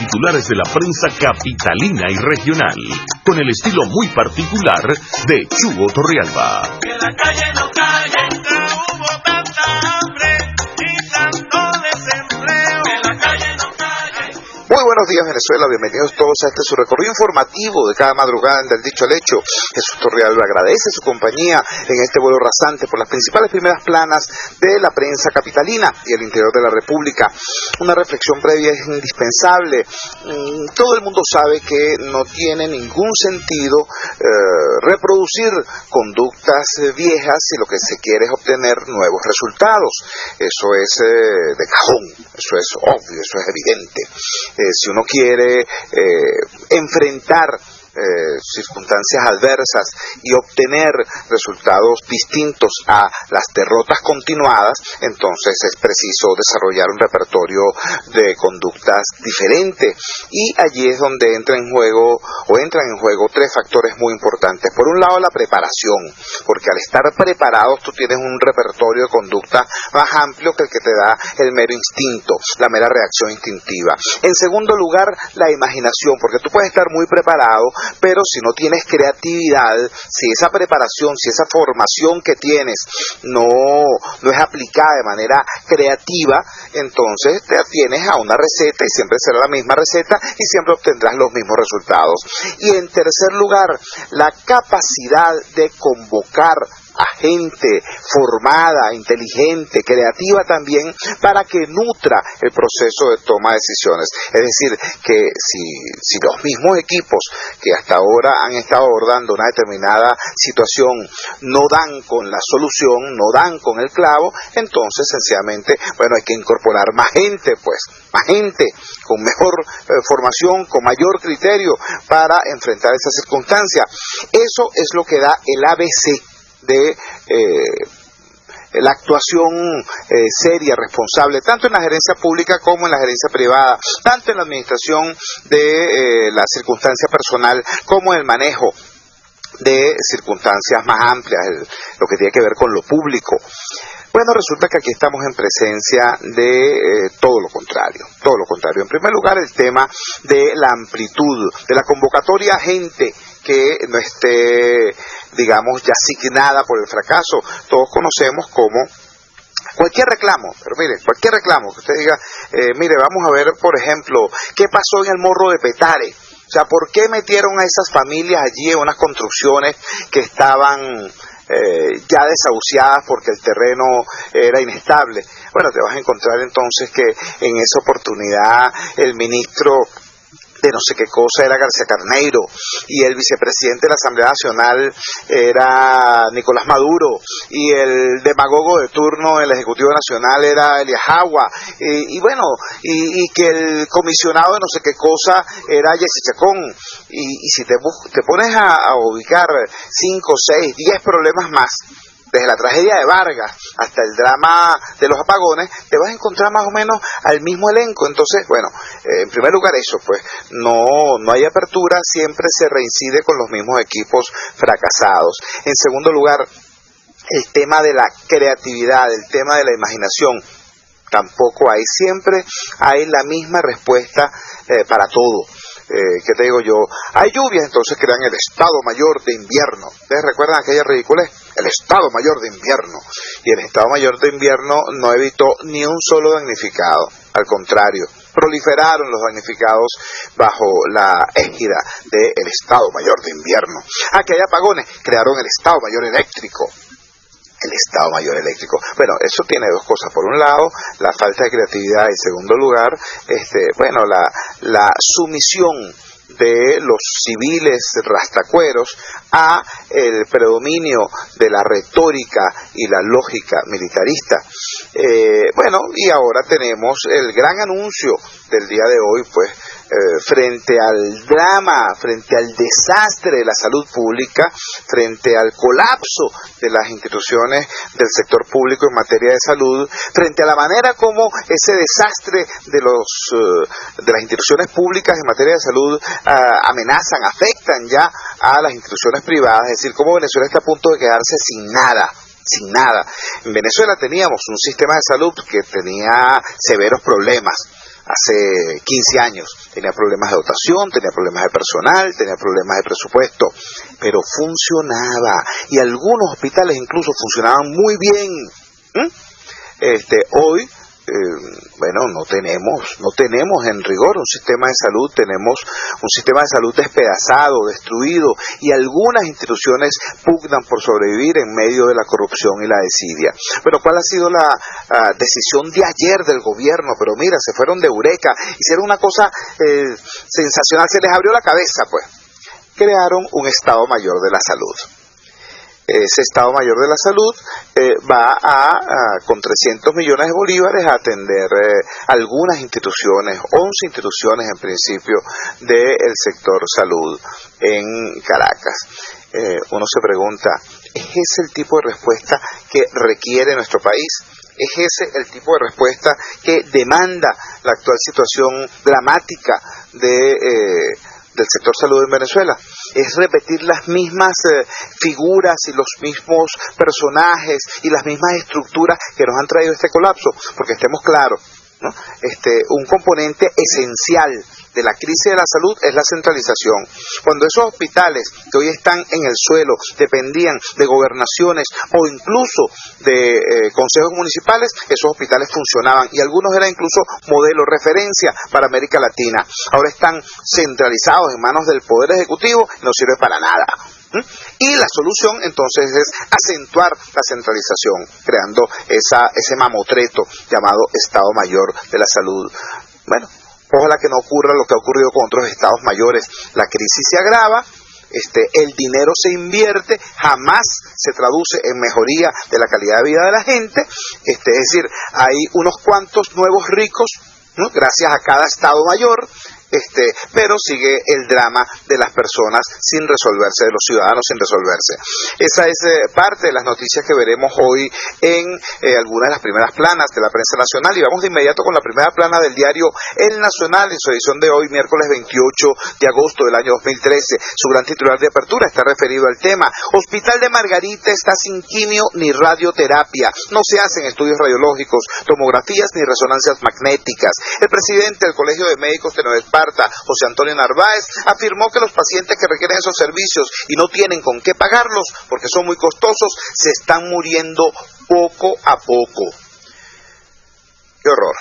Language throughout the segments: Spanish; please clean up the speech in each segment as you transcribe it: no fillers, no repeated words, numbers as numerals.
titulares de la prensa capitalina y regional, con el estilo muy particular de Chugo Torrealba. Que la calle no calle, nunca hubo tanta hambre y tanto desempleo. Que la calle no calle. Muy buenos días, Venezuela, bienvenidos todos a este su recorrido informativo de cada madrugada en Del Dicho al Hecho. Jesús Torrealba agradece su compañía en este vuelo rasante por las principales primeras planas de la prensa capitalina y el interior de la República. Una reflexión previa es indispensable. Todo el mundo sabe que no tiene ningún sentido reproducir conductas viejas si lo que se quiere es obtener nuevos resultados. Eso es de cajón, eso es obvio, eso es evidente. Si uno quiere enfrentar circunstancias adversas y obtener resultados distintos a las derrotas continuadas, entonces es preciso desarrollar un repertorio de conductas diferente, y allí es donde entran en juego tres factores muy importantes. Por un lado, la preparación, porque al estar preparados tú tienes un repertorio de conducta más amplio que el que te da el mero instinto, la mera reacción instintiva. En segundo lugar, la imaginación, porque tú puedes estar muy preparado, pero si no tienes creatividad, si esa preparación, si esa formación que tienes no es aplicada de manera creativa, entonces te atienes a una receta y siempre será la misma receta y siempre obtendrás los mismos resultados. Y en tercer lugar, la capacidad de convocar a gente formada, inteligente, creativa también, para que nutra el proceso de toma de decisiones. Es decir, que si los mismos equipos que hasta ahora han estado abordando una determinada situación no dan con la solución, no dan con el clavo, entonces sencillamente, hay que incorporar más gente con mejor formación, con mayor criterio para enfrentar esa circunstancia. Eso es lo que da el ABC de la actuación seria, responsable, tanto en la gerencia pública como en la gerencia privada, tanto en la administración de la circunstancia personal como en el manejo de circunstancias más amplias, lo que tiene que ver con lo público. Bueno, resulta que aquí estamos en presencia de todo lo contrario. En primer lugar, el tema de la amplitud, de la convocatoria a gente que no esté, digamos, ya asignada por el fracaso. Todos conocemos como cualquier reclamo, pero mire, cualquier reclamo que usted diga, vamos a ver, por ejemplo, qué pasó en el Morro de Petare. O sea, ¿por qué metieron a esas familias allí en unas construcciones que estaban ya desahuciadas porque el terreno era inestable? Bueno, te vas a encontrar entonces que en esa oportunidad el ministro de no sé qué cosa era García Carneiro, y el vicepresidente de la Asamblea Nacional era Nicolás Maduro, y el demagogo de turno del Ejecutivo Nacional era Elías Agua, y que el comisionado de no sé qué cosa era Jesse Chacón, y si te pones a ubicar 5, 6, 10 problemas más, desde la tragedia de Vargas hasta el drama de los apagones, te vas a encontrar más o menos al mismo elenco. Entonces, en primer lugar eso, no hay apertura, siempre se reincide con los mismos equipos fracasados. En segundo lugar, el tema de la creatividad, el tema de la imaginación, tampoco hay, siempre hay la misma respuesta para todo. ¿Qué te digo yo? Hay lluvias, entonces crean el Estado Mayor de Invierno. ¿Ustedes recuerdan aquella ridiculez? El Estado Mayor de Invierno. Y el Estado Mayor de Invierno no evitó ni un solo damnificado. Al contrario, proliferaron los damnificados bajo la égida del Estado Mayor de Invierno. Aquí hay apagones, crearon el Estado Mayor Eléctrico. El Estado Mayor Eléctrico. Bueno, eso tiene dos cosas. Por un lado, la falta de creatividad. En segundo lugar, la sumisión de los civiles rastacueros a el predominio de la retórica y la lógica militarista. Y ahora tenemos el gran anuncio del día de hoy, frente al drama, frente al desastre de la salud pública, frente al colapso de las instituciones del sector público en materia de salud, frente a la manera como ese desastre de las instituciones públicas en materia de salud amenazan, afectan ya a las instituciones privadas, es decir, cómo Venezuela está a punto de quedarse sin nada. En Venezuela teníamos un sistema de salud que tenía severos problemas. hace 15 años. Tenía problemas de dotación, tenía problemas de personal, tenía problemas de presupuesto, pero funcionaba, y algunos hospitales incluso funcionaban muy bien. Hoy, no tenemos en rigor un sistema de salud, tenemos un sistema de salud despedazado, destruido, y algunas instituciones pugnan por sobrevivir en medio de la corrupción y la desidia. Pero ¿cuál ha sido la decisión de ayer del gobierno? Pero mira, se fueron de eureka, hicieron una cosa sensacional, se les abrió la cabeza, pues. Crearon un Estado Mayor de la Salud. Ese Estado Mayor de la Salud va con 300 millones de bolívares a atender algunas instituciones, 11 instituciones en principio del sector salud en Caracas. Uno se pregunta, ¿es ese el tipo de respuesta que requiere nuestro país? ¿Es ese el tipo de respuesta que demanda la actual situación dramática del sector salud en Venezuela? Es repetir las mismas figuras y los mismos personajes y las mismas estructuras que nos han traído este colapso, porque estemos claros, ¿no? Un componente esencial de la crisis de la salud es la centralización. Cuando esos hospitales que hoy están en el suelo dependían de gobernaciones o incluso de consejos municipales, esos hospitales funcionaban y algunos eran incluso modelo, referencia para América Latina. Ahora están centralizados en manos del Poder Ejecutivo y no sirve para nada. Y la solución entonces es acentuar la centralización, creando ese mamotreto llamado Estado Mayor de la Salud. Bueno, ojalá que no ocurra lo que ha ocurrido con otros estados mayores. La crisis se agrava, el dinero se invierte, jamás se traduce en mejoría de la calidad de vida de la gente. Es decir, hay unos cuantos nuevos ricos, ¿no?, gracias a cada estado mayor. Pero sigue el drama de las personas sin resolverse, de los ciudadanos sin resolverse. Esa es parte de las noticias que veremos hoy en algunas de las primeras planas de la prensa nacional, y vamos de inmediato con la primera plana del diario El Nacional en su edición de hoy, miércoles 28 de agosto del año 2013. Su gran titular de apertura está referido al tema: Hospital de Margarita está sin quimio ni radioterapia, no se hacen estudios radiológicos, tomografías ni resonancias magnéticas. El presidente del Colegio de Médicos de Nueva Esparta, José Antonio Narváez, afirmó que los pacientes que requieren esos servicios y no tienen con qué pagarlos porque son muy costosos, se están muriendo poco a poco. ¡Qué horror!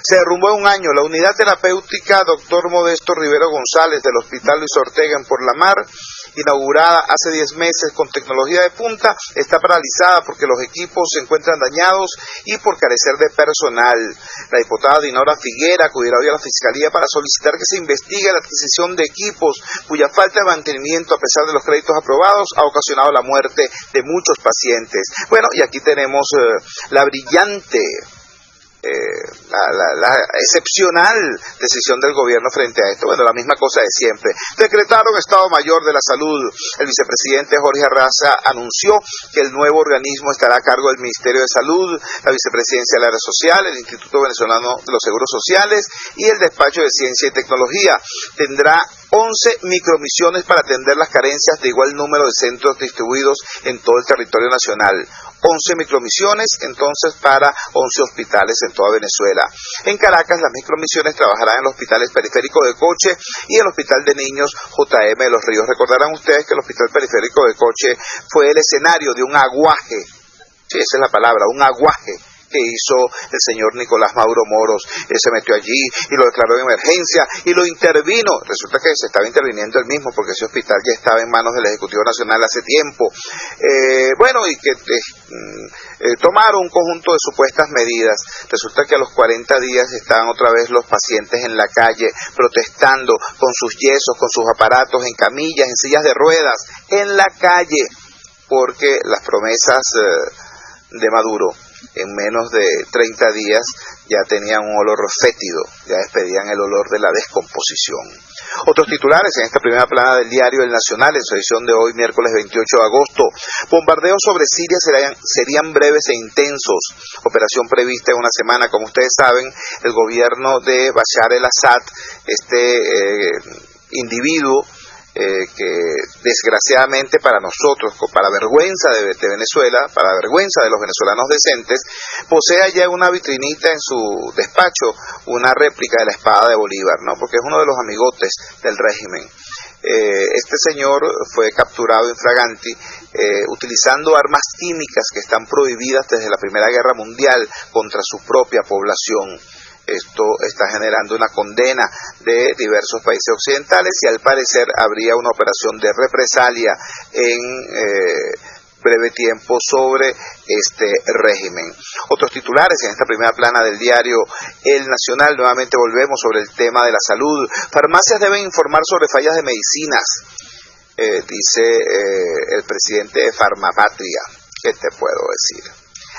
Se derrumbó en un año la unidad terapéutica Dr. Modesto Rivero González del Hospital Luis Ortega en Por la Mar, inaugurada hace 10 meses con tecnología de punta. Está paralizada porque los equipos se encuentran dañados y por carecer de personal. La diputada Dinora Figuera acudirá hoy a la Fiscalía para solicitar que se investigue la adquisición de equipos cuya falta de mantenimiento, a pesar de los créditos aprobados, ha ocasionado la muerte de muchos pacientes. Bueno, y aquí tenemos la brillante, la excepcional decisión del gobierno frente a esto. Bueno, la misma cosa de siempre. Decretaron Estado Mayor de la Salud. El vicepresidente Jorge Arraza anunció que el nuevo organismo estará a cargo del Ministerio de Salud, la Vicepresidencia del Área Social, el Instituto Venezolano de los Seguros Sociales y el Despacho de Ciencia y Tecnología. Tendrá 11 micromisiones para atender las carencias de igual número de centros distribuidos en todo el territorio nacional. 11 micromisiones, entonces, para 11 hospitales en toda Venezuela. En Caracas, las micromisiones trabajarán en los hospitales periféricos de Coche y el Hospital de Niños JM de Los Ríos. Recordarán ustedes que el Hospital Periférico de Coche fue el escenario de un aguaje, sí, esa es la palabra, un aguaje que hizo el señor Nicolás Maduro Moros. Él se metió allí y lo declaró en emergencia y lo intervino. Resulta que se estaba interviniendo él mismo porque ese hospital ya estaba en manos del Ejecutivo Nacional hace tiempo. Y que tomaron un conjunto de supuestas medidas. Resulta que a los 40 días estaban otra vez los pacientes en la calle protestando con sus yesos, con sus aparatos, en camillas, en sillas de ruedas, en la calle, porque las promesas de Maduro en menos de 30 días ya tenían un olor fétido, ya despedían el olor de la descomposición. Otros titulares en esta primera plana del diario El Nacional en su edición de hoy, miércoles 28 de agosto. Bombardeos sobre Siria serían breves e intensos. Operación prevista en una semana. Como ustedes saben, el gobierno de Bashar el-Assad, individuo que desgraciadamente para nosotros, para vergüenza de Venezuela, para vergüenza de los venezolanos decentes, posee allá en una vitrinita en su despacho una réplica de la espada de Bolívar, ¿no? Porque es uno de los amigotes del régimen. Este señor fue capturado infraganti utilizando armas químicas que están prohibidas desde la Primera Guerra Mundial contra su propia población. Esto está generando una condena de diversos países occidentales y al parecer habría una operación de represalia en breve tiempo sobre este régimen. Otros titulares en esta primera plana del diario El Nacional, nuevamente volvemos sobre el tema de la salud. Farmacias deben informar sobre fallas de medicinas, dice el presidente de Farmapatria. ¿Qué te puedo decir?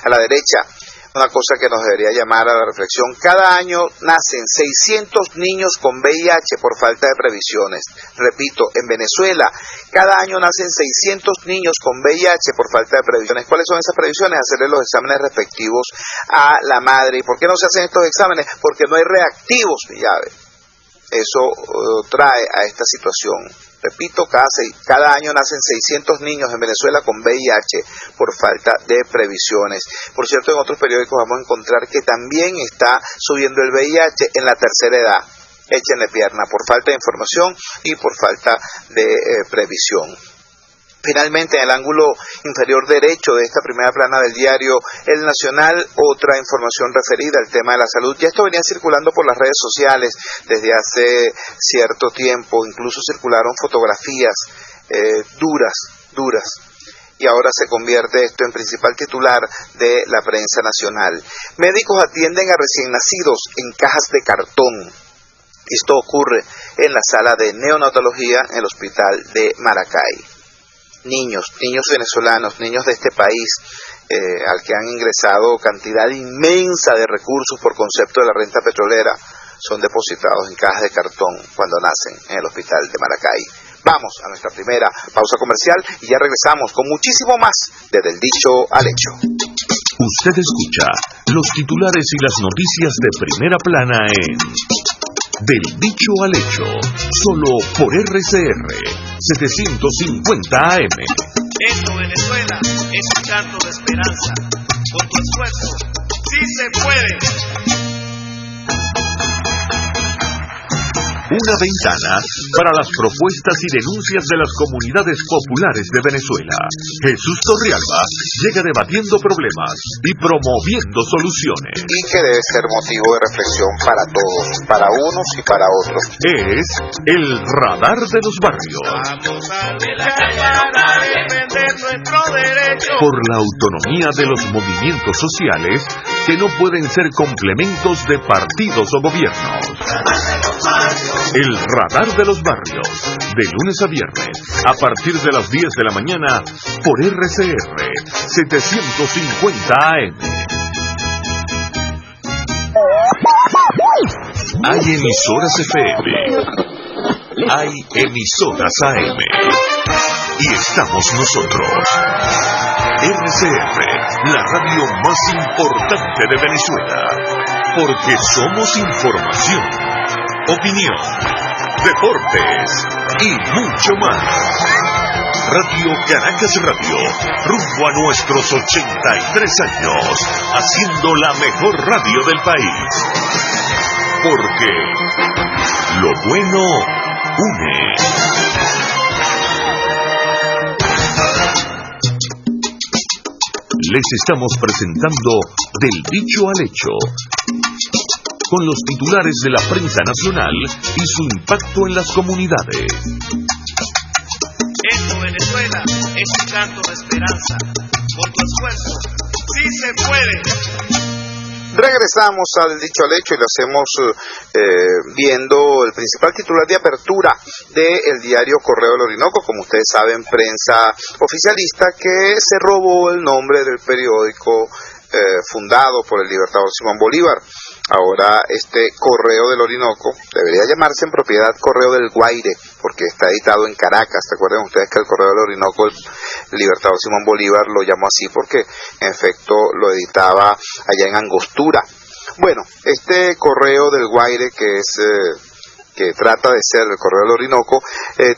A la derecha, una cosa que nos debería llamar a la reflexión: cada año nacen 600 niños con VIH por falta de previsiones. Repito, en Venezuela, cada año nacen 600 niños con VIH por falta de previsiones. ¿Cuáles son esas previsiones? Hacerle los exámenes respectivos a la madre. ¿Y por qué no se hacen estos exámenes? Porque no hay reactivos, mi llave. Eso trae a esta situación. Repito, cada año nacen 600 niños en Venezuela con VIH por falta de previsiones. Por cierto, en otros periódicos vamos a encontrar que también está subiendo el VIH en la tercera edad. Échenle pierna por falta de información y por falta de previsión. Finalmente, en el ángulo inferior derecho de esta primera plana del diario El Nacional, otra información referida al tema de la salud. Ya esto venía circulando por las redes sociales desde hace cierto tiempo, incluso circularon fotografías duras, y ahora se convierte esto en principal titular de la prensa nacional. Médicos atienden a recién nacidos en cajas de cartón. Esto ocurre en la sala de neonatología en el hospital de Maracay. Niños venezolanos, niños de este país, al que han ingresado cantidad inmensa de recursos por concepto de la renta petrolera, son depositados en cajas de cartón cuando nacen en el hospital de Maracay. Vamos a nuestra primera pausa comercial y ya regresamos con muchísimo más de Del Dicho al Hecho. Usted escucha los titulares y las noticias de primera plana en Del Dicho al Hecho, solo por RCR 750 AM. Esto, Venezuela, es un canto de esperanza. Con tu esfuerzo, sí se puede. Una ventana para las propuestas y denuncias de las comunidades populares de Venezuela. Jesús Torrealba llega debatiendo problemas y promoviendo soluciones. Y que debe ser motivo de reflexión para todos, para unos y para otros. Es el radar de los barrios. Vamos a luchar para defender nuestro derecho. Por la autonomía de los movimientos sociales que no pueden ser complementos de partidos o gobiernos. El radar de los barrios, de lunes a viernes, a partir de las 10 de la mañana, por RCR 750 AM. Hay emisoras FM, hay emisoras AM, y estamos nosotros. RCR, la radio más importante de Venezuela, porque somos información, opinión, deportes y mucho más. Radio Caracas Radio, rumbo a nuestros 83 años, haciendo la mejor radio del país. Porque lo bueno une. Les estamos presentando Del Dicho al Hecho, con los titulares de la prensa nacional y su impacto en las comunidades. Esto, Venezuela, es un canto de esperanza. Con tu esfuerzo, sí se puede. Regresamos al Dicho al Hecho y lo hacemos viendo el principal titular de apertura del diario Correo del Orinoco, como ustedes saben, prensa oficialista que se robó el nombre del periódico fundado por el libertador Simón Bolívar. Ahora este Correo del Orinoco debería llamarse en propiedad Correo del Guaire, porque está editado en Caracas. ¿Recuerden ustedes que el Correo del Orinoco, el libertador Simón Bolívar lo llamó así porque en efecto lo editaba allá en Angostura? Bueno, este Correo del Guaire, que que trata de ser el Correo del Orinoco,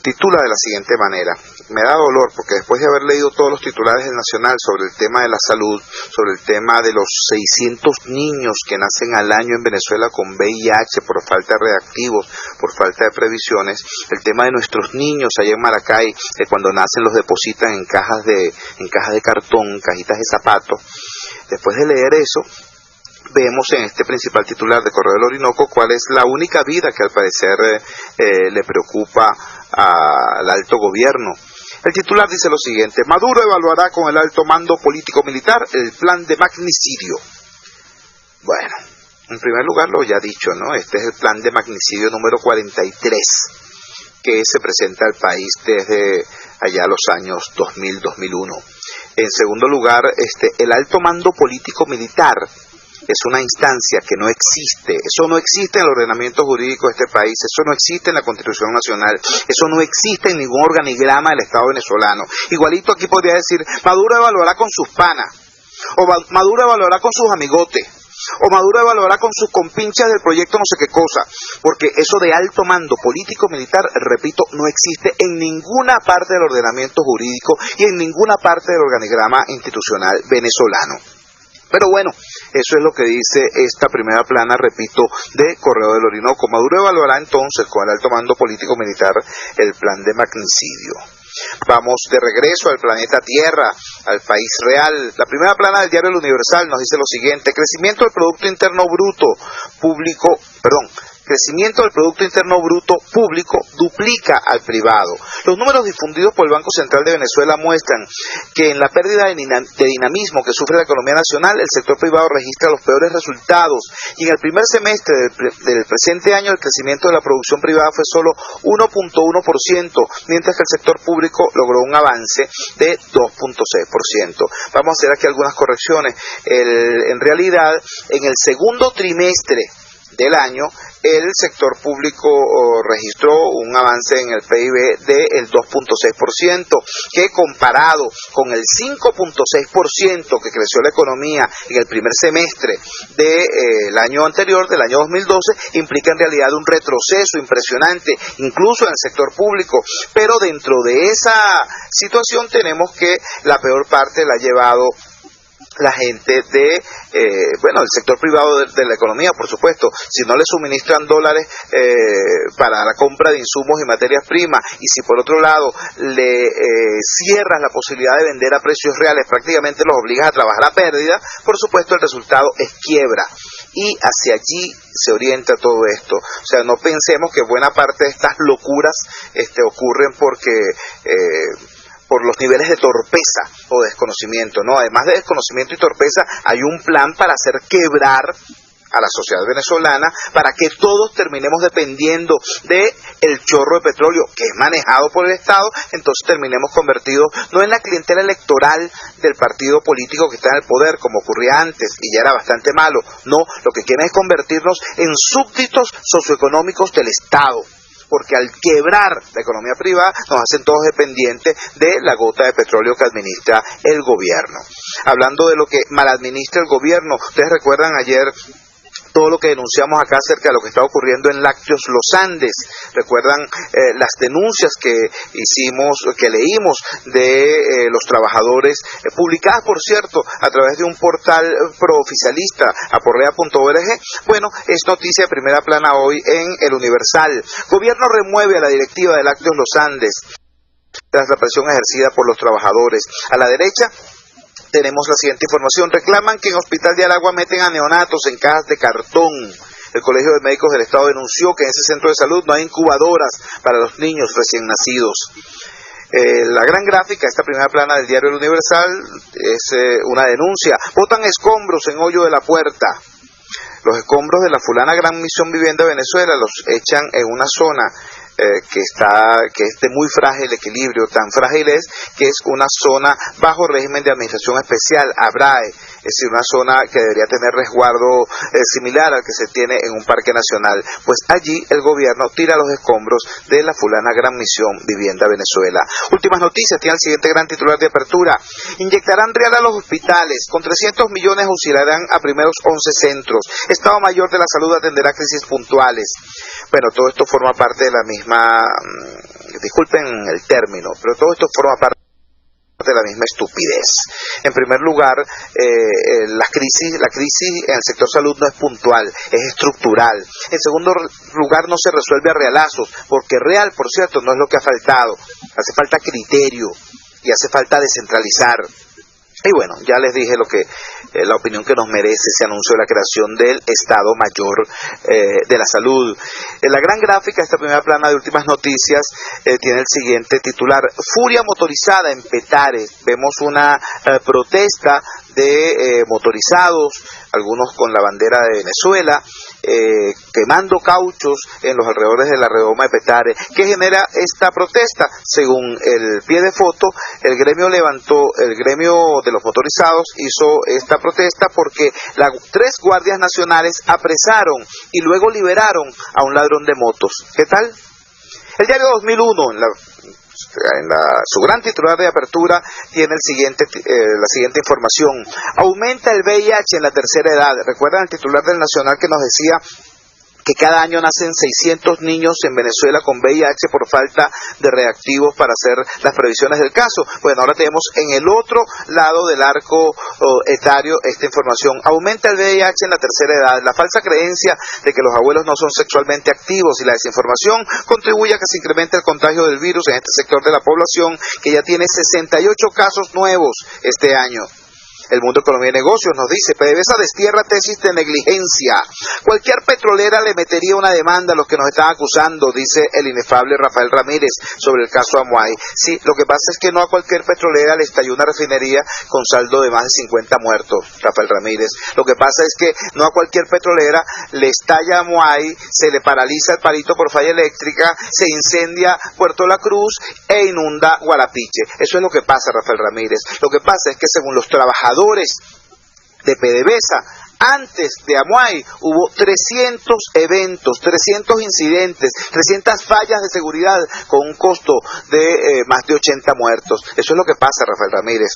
titula de la siguiente manera. Me da dolor porque después de haber leído todos los titulares del Nacional sobre el tema de la salud, sobre el tema de los 600 niños que nacen al año en Venezuela con VIH por falta de reactivos, por falta de previsiones, el tema de nuestros niños allá en Maracay, que cuando nacen los depositan en cajas de cartón, cajitas de zapatos. Después de leer eso, vemos en este principal titular de Correo del Orinoco cuál es la única vida que al parecer le preocupa al alto gobierno. El titular dice lo siguiente: Maduro evaluará con el alto mando político-militar el plan de magnicidio. Bueno, en primer lugar lo ya dicho, ¿no? Este es el plan de magnicidio número 43 que se presenta al país desde allá los años 2000-2001. En segundo lugar, el alto mando político-militar es una instancia que no existe. Eso no existe en el ordenamiento jurídico de este país, eso no existe en la Constitución Nacional, eso no existe en ningún organigrama del Estado venezolano. Igualito aquí podría decir, Maduro evaluará con sus panas, o Maduro evaluará con sus amigotes, o Maduro evaluará con sus compinchas del proyecto no sé qué cosa, porque eso de alto mando político-militar, repito, no existe en ninguna parte del ordenamiento jurídico y en ninguna parte del organigrama institucional venezolano. Pero bueno, eso es lo que dice esta primera plana, repito, de Correo del Orinoco. Maduro evaluará entonces con el alto mando político-militar el plan de magnicidio. Vamos de regreso al planeta Tierra, al país real. La primera plana del diario El Universal nos dice lo siguiente: crecimiento del Producto Interno Bruto público duplica al privado. Los números difundidos por el Banco Central de Venezuela muestran que en la pérdida de dinamismo que sufre la economía nacional, el sector privado registra los peores resultados, y en el primer semestre del presente año el crecimiento de la producción privada fue solo 1.1%, mientras que el sector público logró un avance de 2.6%. Vamos a hacer aquí algunas correcciones. En realidad, en el segundo trimestre del año, el sector público registró un avance en el PIB del 2.6%, que comparado con el 5.6% que creció la economía en el primer semestre del año anterior, del año 2012, implica en realidad un retroceso impresionante, incluso en el sector público. Pero dentro de esa situación tenemos que la peor parte la ha llevado la gente el sector privado de la economía, por supuesto. Si no le suministran dólares para la compra de insumos y materias primas, y si por otro lado le cierras la posibilidad de vender a precios reales, prácticamente los obligas a trabajar a pérdida, por supuesto el resultado es quiebra. Y hacia allí se orienta todo esto. O sea, no pensemos que buena parte de estas locuras ocurren porque por los niveles de torpeza o desconocimiento, ¿no? Además de desconocimiento y torpeza, hay un plan para hacer quebrar a la sociedad venezolana, para que todos terminemos dependiendo de el chorro de petróleo que es manejado por el Estado. Entonces terminemos convertidos no en la clientela electoral del partido político que está en el poder, como ocurría antes, y ya era bastante malo. No, lo que quieren es convertirnos en súbditos socioeconómicos del Estado, porque al quebrar la economía privada nos hacen todos dependientes de la gota de petróleo que administra el gobierno. Hablando de lo que maladministra el gobierno, ustedes recuerdan ayer todo lo que denunciamos acá acerca de lo que está ocurriendo en Lácteos Los Andes. Recuerdan las denuncias que leímos de los trabajadores, publicadas por cierto a través de un portal prooficialista, aporrea.org. Bueno, es noticia de primera plana hoy en El Universal. Gobierno remueve a la directiva de Lácteos Los Andes tras la presión ejercida por los trabajadores. A la derecha tenemos la siguiente información: reclaman que en Hospital de Aragua meten a neonatos en cajas de cartón. El Colegio de Médicos del Estado denunció que en ese centro de salud no hay incubadoras para los niños recién nacidos. La gran gráfica, esta primera plana del diario El Universal, es una denuncia. Botan escombros en hoyo de la puerta. Los escombros de la fulana Gran Misión Vivienda Venezuela los echan en una zona que es de muy frágil equilibrio. Tan frágil es que es una zona bajo régimen de administración especial, ABRAE, es decir, una zona que debería tener resguardo similar al que se tiene en un parque nacional. Pues allí el gobierno tira los escombros de la fulana Gran Misión Vivienda Venezuela. Últimas noticias, tiene el siguiente gran titular de apertura: inyectarán real a los hospitales, con 300 millones auxiliarán a primeros 11 centros. Estado Mayor de la Salud atenderá crisis puntuales. Bueno, todo esto forma parte de la misma, disculpen el término, pero todo esto forma parte de la misma estupidez. En primer lugar, la crisis en el sector salud no es puntual, es estructural. En segundo lugar, no se resuelve a realazos, porque real, por cierto, no es lo que ha faltado. Hace falta criterio y hace falta descentralizar. Y bueno, ya les dije la opinión que nos merece ese anuncio de la creación del Estado Mayor de la Salud. En la gran gráfica, esta primera plana de Últimas Noticias, tiene el siguiente titular: Furia motorizada en Petare. Vemos una protesta de motorizados, algunos con la bandera de Venezuela, quemando cauchos en los alrededores de la redoma de Petare. ¿Qué genera esta protesta? Según el pie de foto, el gremio de los motorizados hizo esta protesta porque 3 guardias nacionales apresaron y luego liberaron a un ladrón de motos. ¿Qué tal? El diario 2001, su gran titular de apertura, tiene la siguiente información: aumenta el VIH en la tercera edad. ¿Recuerdan el titular del Nacional que nos decía que cada año nacen 600 niños en Venezuela con VIH por falta de reactivos para hacer las previsiones del caso? Bueno, ahora tenemos en el otro lado del arco etario esta información: aumenta el VIH en la tercera edad. La falsa creencia de que los abuelos no son sexualmente activos y la desinformación contribuye a que se incremente el contagio del virus en este sector de la población, que ya tiene 68 casos nuevos este año. El Mundo de Economía y Negocios nos dice: PDVSA destierra tesis de negligencia. Cualquier petrolera le metería una demanda a los que nos están acusando, dice el inefable Rafael Ramírez sobre el caso Amuay. Sí, lo que pasa es que no a cualquier petrolera le estalló una refinería con saldo de más de 50 muertos, Rafael Ramírez. Lo que pasa es que no a cualquier petrolera le estalla Amuay, se le paraliza el Palito por falla eléctrica, se incendia Puerto La Cruz e inunda Guarapiche. Eso es lo que pasa, Rafael Ramírez. Lo que pasa es que según los trabajadores de PDVSA, antes de Amuay hubo 300 eventos, 300 incidentes, 300 fallas de seguridad con un costo de más de 80 muertos. Eso es lo que pasa, Rafael Ramírez.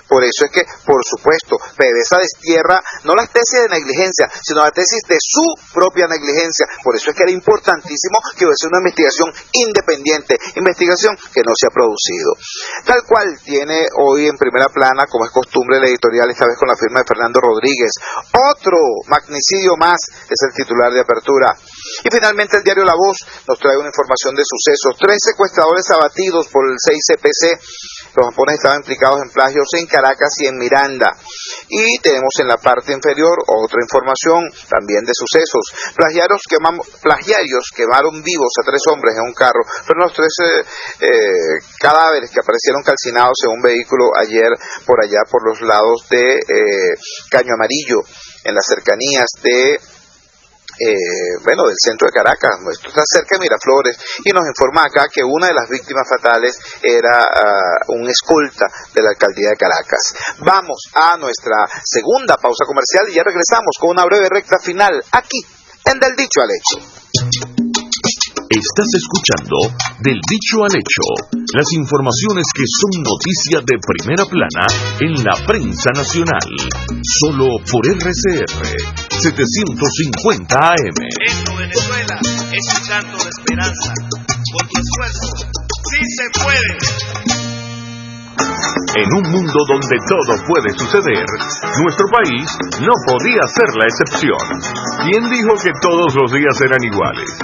Por eso es que, por supuesto, PDVSA destierra no las tesis de negligencia, sino la tesis de su propia negligencia. Por eso es que era importantísimo que hubiese una investigación independiente, investigación que no se ha producido. Tal cual tiene hoy en primera plana, como es costumbre, la editorial, esta vez con la firma de Fernando Rodríguez. Otro magnicidio más es el titular de apertura. Y finalmente el diario La Voz nos trae una información de sucesos: 3 secuestradores abatidos por el 6CPC. Los japoneses estaban implicados en plagios en Caracas y en Miranda. Y tenemos en la parte inferior otra información también de sucesos: plagiarios quemaron vivos a 3 hombres en un carro. Fueron los 3 cadáveres que aparecieron calcinados en un vehículo ayer por allá por los lados de Caño Amarillo, en las cercanías del centro de Caracas. Esto está cerca de Miraflores, y nos informa acá que una de las víctimas fatales era un escolta de la alcaldía de Caracas. Vamos a nuestra segunda pausa comercial y ya regresamos con una breve recta final aquí en Del Dicho al Hecho. Estás escuchando Del Dicho al Hecho, las informaciones que son noticia de primera plana en la prensa nacional, solo por RCR 750 AM. Esto, Venezuela, es un canto de esperanza. Con tu esfuerzo, sí se puede. En un mundo donde todo puede suceder, nuestro país no podía ser la excepción. ¿Quién dijo que todos los días eran iguales?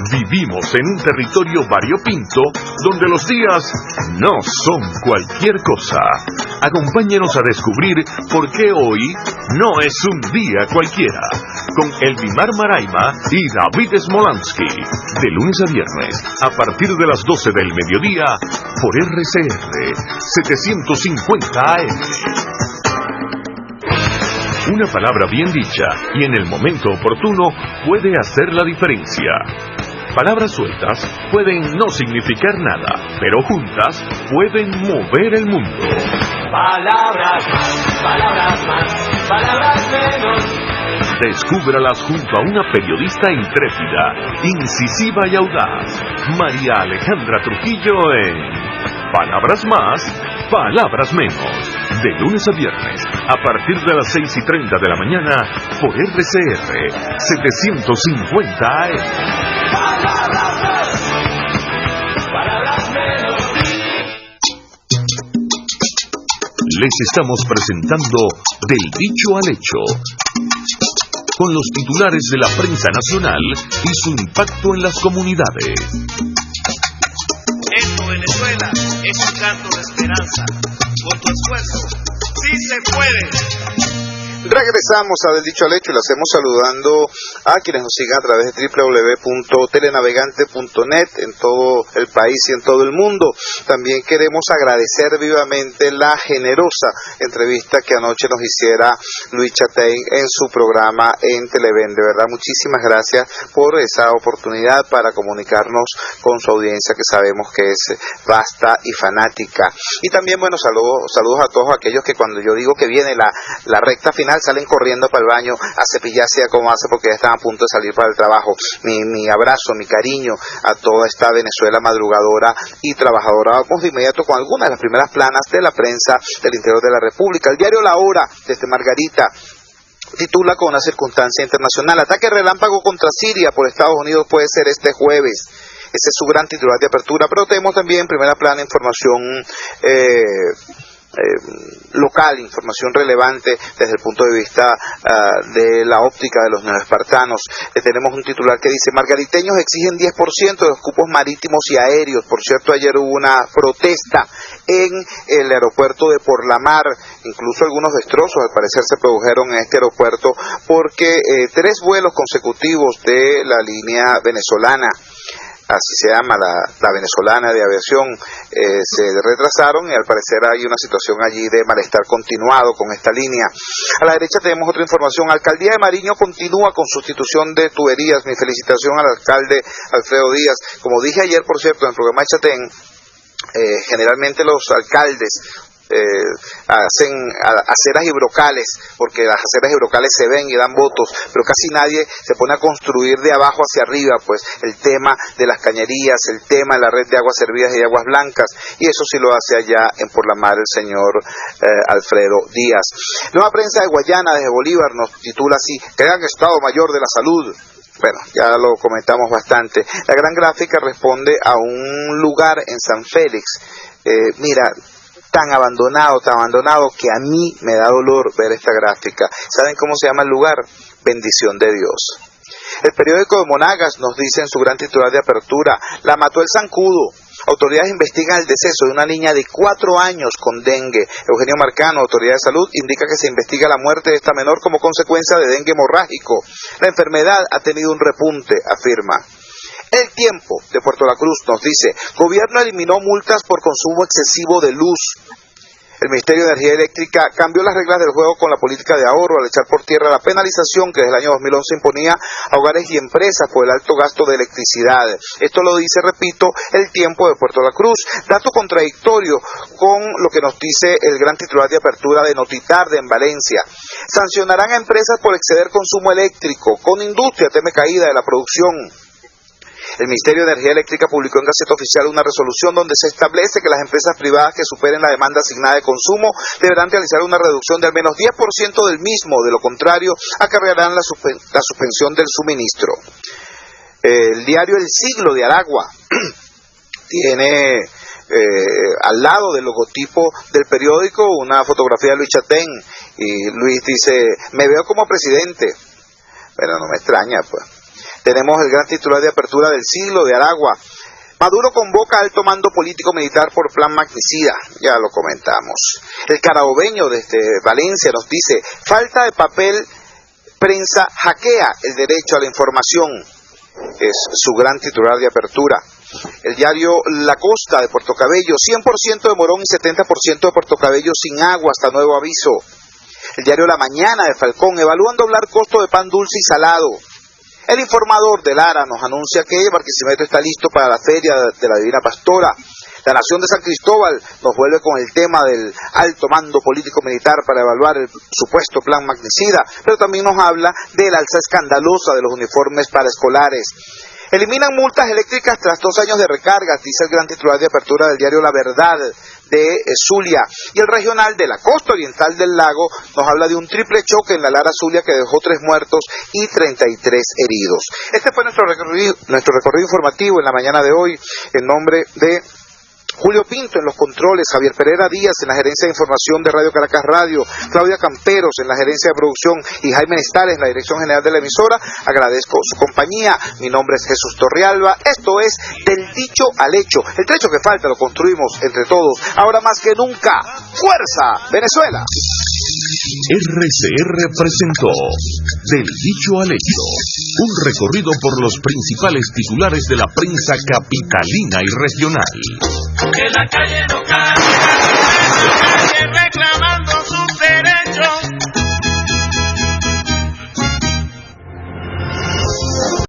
Vivimos en un territorio variopinto donde los días no son cualquier cosa. Acompáñenos a descubrir por qué hoy no es un día cualquiera, con Elvimar Maraima y David Smolansky, de lunes a viernes, a partir de las 12 del mediodía, por RCR 750 AM. Una palabra bien dicha y en el momento oportuno puede hacer la diferencia. Palabras sueltas pueden no significar nada, pero juntas pueden mover el mundo. Palabras más, palabras menos. Descúbralas junto a una periodista intrépida, incisiva y audaz, María Alejandra Trujillo, en Palabras Más, Palabras Menos, de lunes a viernes, a partir de las 6:30 de la mañana, por RCR 750 AM. Les estamos presentando Del Dicho al Hecho, con los titulares de la prensa nacional y su impacto en las comunidades. Esto, Venezuela, es un canto de esperanza. Con tu esfuerzo, sí se puede. Regresamos a Del Dicho al Hecho y lo hacemos saludando a quienes nos sigan a través de www.telenavegante.net en todo el país y en todo el mundo. También queremos agradecer vivamente la generosa entrevista que anoche nos hiciera Luis Chatén en su programa en Televen. De verdad, muchísimas gracias por esa oportunidad para comunicarnos con su audiencia, que sabemos que es vasta y fanática. Y también, bueno, saludos a todos aquellos que cuando yo digo que viene la recta final salen corriendo para el baño a cepillarse como hace, porque ya están a punto de salir para el trabajo. Mi abrazo, mi cariño a toda esta Venezuela madrugadora y trabajadora. Vamos de inmediato con algunas de las primeras planas de la prensa del interior de la República. El diario La Hora, desde Margarita, titula con una circunstancia internacional: ataque relámpago contra Siria por Estados Unidos puede ser este jueves. Ese es su gran titular de apertura, pero tenemos también en primera plana información local, información relevante desde el punto de vista de la óptica de los neoespartanos. Tenemos un titular que dice: margariteños exigen 10% de los cupos marítimos y aéreos. Por cierto, ayer hubo una protesta en el aeropuerto de Por la Mar, incluso algunos destrozos al parecer se produjeron en este aeropuerto porque 3 vuelos consecutivos de la línea venezolana, así se llama la venezolana de aviación, se retrasaron y al parecer hay una situación allí de malestar continuado con esta línea. A la derecha tenemos otra información: Alcaldía de Mariño continúa con sustitución de tuberías. Mi felicitación al alcalde Alfredo Díaz. Como dije ayer, por cierto, en el programa de Chatén, generalmente los alcaldes hacen aceras y brocales, porque las aceras y brocales se ven y dan votos, pero casi nadie se pone a construir de abajo hacia arriba, pues el tema de las cañerías, el tema de la red de aguas servidas y de aguas blancas, y eso sí lo hace allá en Por la Mar el señor Alfredo Díaz. Nueva Prensa de Guayana, desde Bolívar, nos titula así: Gran Estado Mayor de la Salud. Bueno, ya lo comentamos bastante. La Gran Gráfica responde a un lugar en San Félix. Mira, tan abandonado que a mí me da dolor ver esta gráfica. ¿Saben cómo se llama el lugar? Bendición de Dios. El periódico de Monagas nos dice en su gran titular de apertura: la mató el zancudo. Autoridades investigan el deceso de una niña de 4 años con dengue. Eugenio Marcano, Autoridad de Salud, indica que se investiga la muerte de esta menor como consecuencia de dengue hemorrágico. La enfermedad ha tenido un repunte, afirma. El Tiempo de Puerto La Cruz nos dice: gobierno eliminó multas por consumo excesivo de luz. El Ministerio de Energía Eléctrica cambió las reglas del juego con la política de ahorro al echar por tierra la penalización que desde el año 2011 imponía a hogares y empresas por el alto gasto de electricidad. Esto lo dice, repito, El Tiempo de Puerto La Cruz. Dato contradictorio con lo que nos dice el gran titular de apertura de Notitarde en Valencia. Sancionarán a empresas por exceder consumo eléctrico. Con industria teme caída de la producción. El Ministerio de Energía Eléctrica publicó en Gaceta Oficial una resolución donde se establece que las empresas privadas que superen la demanda asignada de consumo deberán realizar una reducción de al menos 10% del mismo, de lo contrario acarrearán la suspensión del suministro. El diario El Siglo de Aragua tiene al lado del logotipo del periódico una fotografía de Luis Chatén, y Luis dice: me veo como presidente. Pero no me extraña, pues. Tenemos el gran titular de apertura del Siglo de Aragua: Maduro convoca alto mando político-militar por plan magnicida. Ya lo comentamos. El Carabobeño desde Valencia nos dice: falta de papel, prensa hackea el derecho a la información. Es su gran titular de apertura. El diario La Costa de Puerto Cabello: 100% de Morón y 70% de Puerto Cabello sin agua hasta nuevo aviso. El diario La Mañana de Falcón: evalúan doblar costo de pan dulce y salado. El Informador de Lara nos anuncia que Barquisimeto está listo para la Feria de la Divina Pastora. La Nación de San Cristóbal nos vuelve con el tema del alto mando político-militar para evaluar el supuesto plan magnicida, pero también nos habla de la alza escandalosa de los uniformes para escolares. Eliminan multas eléctricas tras 2 años de recargas, dice el gran titular de apertura del diario La Verdad de Zulia. Y el regional de la costa oriental del lago nos habla de un triple choque en la Lara Zulia que dejó 3 muertos y 33 heridos. Este fue nuestro recorrido informativo en la mañana de hoy, en nombre de Julio Pinto en los controles, Javier Pereira Díaz en la gerencia de información de Radio Caracas Radio, Claudia Camperos en la gerencia de producción y Jaime Nestales en la dirección general de la emisora. Agradezco su compañía. Mi nombre es Jesús Torrealba. Esto es Del Dicho al Hecho. El trecho que falta lo construimos entre todos. Ahora más que nunca. ¡Fuerza, Venezuela! RCR presentó Del Dicho al Hecho, un recorrido por los principales titulares de la prensa capitalina y regional. Que la calle no cae,